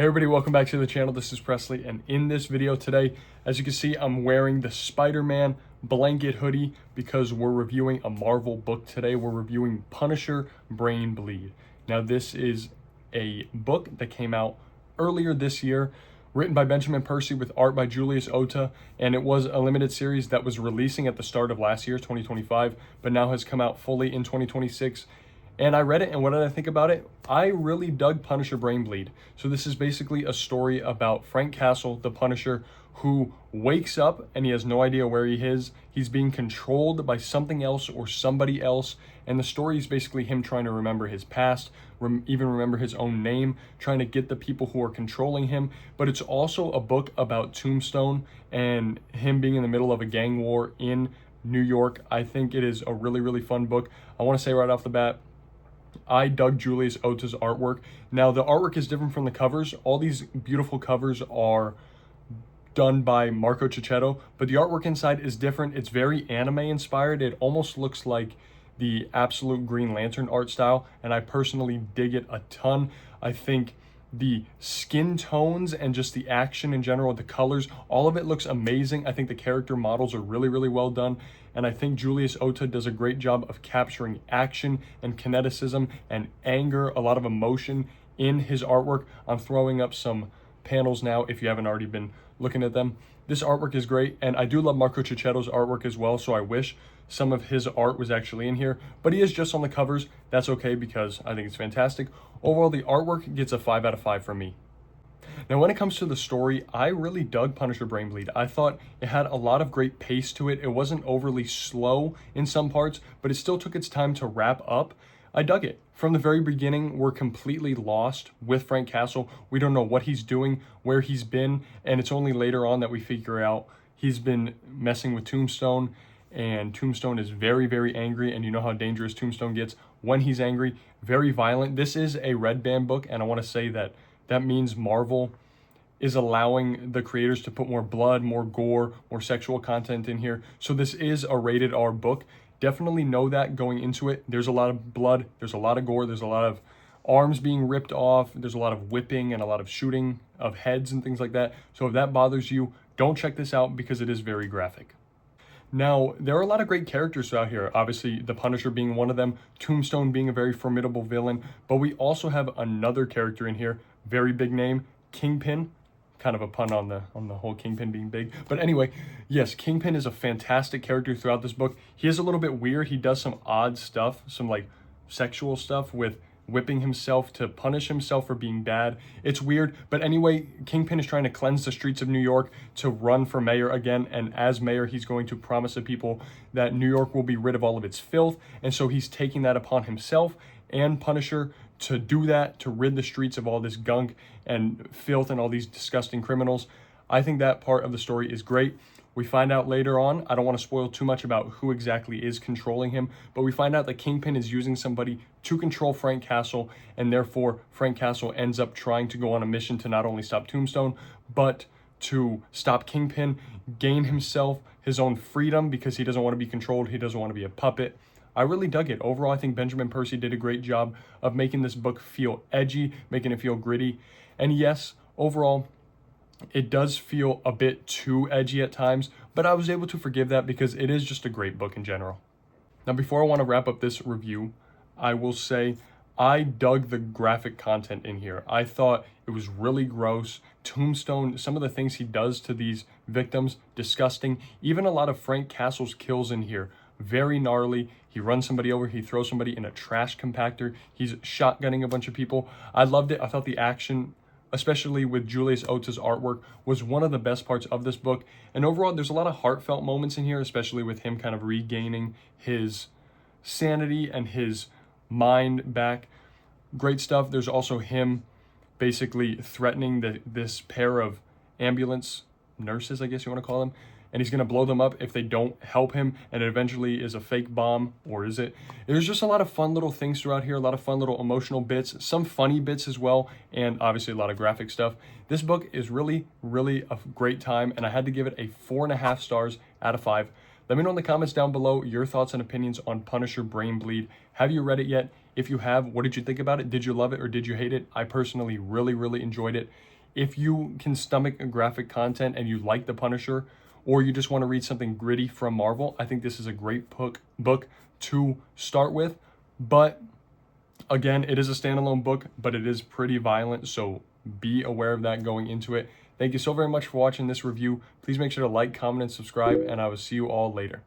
Hey everybody, welcome back to the channel. This is Presley, and in this video today, as you can see, I'm wearing the Spider-Man blanket hoodie because we're reviewing a Marvel book today. We're reviewing Punisher Brain Bleed. Now, this is a book that came out earlier this year, written by Benjamin Percy with art by Julius Ota, and it was a limited series that was releasing at the start of last year, 2025, but now has come out fully in 2026. And I read it, and what did I think about it? I really dug Punisher Brain Bleed. So this is basically a story about Frank Castle, the Punisher, who wakes up and he has no idea where he is. He's being controlled by something else or somebody else. And the story is basically him trying to remember his past, even remember his own name, trying to get the people who are controlling him. But it's also a book about Tombstone and him being in the middle of a gang war in New York. I think it is a really, really fun book. I want to say right off the bat, I dug Julius Ota's artwork. Now, the artwork is different from the covers. All these beautiful covers are done by Marco Checchetto, but the artwork inside is different. It's very anime inspired. It almost looks like the absolute Green Lantern art style, and I personally dig it a ton. I think the skin tones and just the action in general, the colors, all of it looks amazing. I think the character models are really, really well done. And I think Julius Ota does a great job of capturing action and kineticism and anger, a lot of emotion in his artwork. I'm throwing up some panels now if you haven't already been looking at them. This artwork is great, and I do love Marco Checchetto's artwork as well, so I wish some of his art was actually in here, but he is just on the covers. That's okay because I think it's fantastic. Overall, the artwork gets a 5 out of 5 from me. Now, when it comes to the story, I really dug Punisher Brain Bleed. I thought it had a lot of great pace to it. It wasn't overly slow in some parts, but it still took its time to wrap up. I dug it. From the very beginning, we're completely lost with Frank Castle. We don't know what he's doing, where he's been, and it's only later on that we figure out he's been messing with Tombstone, and Tombstone is very, very angry, and you know how dangerous Tombstone gets when he's angry. Very violent. This is a Red Band book, and I want to say that means Marvel is allowing the creators to put more blood, more gore, more sexual content in here. So this is a rated R book. Definitely know that going into it. There's a lot of blood, there's a lot of gore, there's a lot of arms being ripped off, there's a lot of whipping and a lot of shooting of heads and things like that. So if that bothers you, don't check this out because it is very graphic. Now, there are a lot of great characters out here. Obviously, the Punisher being one of them, Tombstone being a very formidable villain, but we also have another character in here, very big name, Kingpin. Kind of a pun on the whole Kingpin being big. But anyway, yes, Kingpin is a fantastic character throughout this book. He is a little bit weird. He does some odd stuff, some like sexual stuff with whipping himself to punish himself for being bad. It's weird, but anyway, Kingpin is trying to cleanse the streets of New York to run for mayor again, and as mayor, he's going to promise the people that New York will be rid of all of its filth, and so he's taking that upon himself and Punisher to do that, to rid the streets of all this gunk and filth and all these disgusting criminals. I think that part of the story is great. We find out later on, I don't want to spoil too much about who exactly is controlling him, but we find out that Kingpin is using somebody to control Frank Castle, and therefore Frank Castle ends up trying to go on a mission to not only stop Tombstone, but to stop Kingpin, gain himself his own freedom because he doesn't want to be controlled, he doesn't want to be a puppet. I really dug it. Overall, I think Benjamin Percy did a great job of making this book feel edgy, making it feel gritty. And yes, overall, it does feel a bit too edgy at times, but I was able to forgive that because it is just a great book in general. Now, before I want to wrap up this review, I will say I dug the graphic content in here. I thought it was really gross. Tombstone, some of the things he does to these victims, disgusting. Even a lot of Frank Castle's kills in here, very gnarly. He runs somebody over, he throws somebody in a trash compactor, he's shotgunning a bunch of people. I loved it. I thought the action, especially with Julius Ota's artwork, was one of the best parts of this book. And overall, there's a lot of heartfelt moments in here, especially with him kind of regaining his sanity and his mind back. Great stuff. There's also him basically threatening this pair of ambulance nurses, I guess you want to call them, and he's going to blow them up if they don't help him, and it eventually is a fake bomb, or is it? There's just a lot of fun little things throughout here, a lot of fun little emotional bits, some funny bits as well, and obviously a lot of graphic stuff. This book is really, really a great time, and I had to give it a 4.5 stars out of 5. Let me know in the comments down below your thoughts and opinions on Punisher Brain Bleed. Have you read it yet? If you have, what did you think about it? Did you love it or did you hate it? I personally really enjoyed it. If you can stomach graphic content and you like The Punisher, or you just want to read something gritty from Marvel, I think this is a great book to start with. But again, it is a standalone book, but it is pretty violent, so be aware of that going into it. Thank you so very much for watching this review. Please make sure to like, comment, and subscribe, and I will see you all later.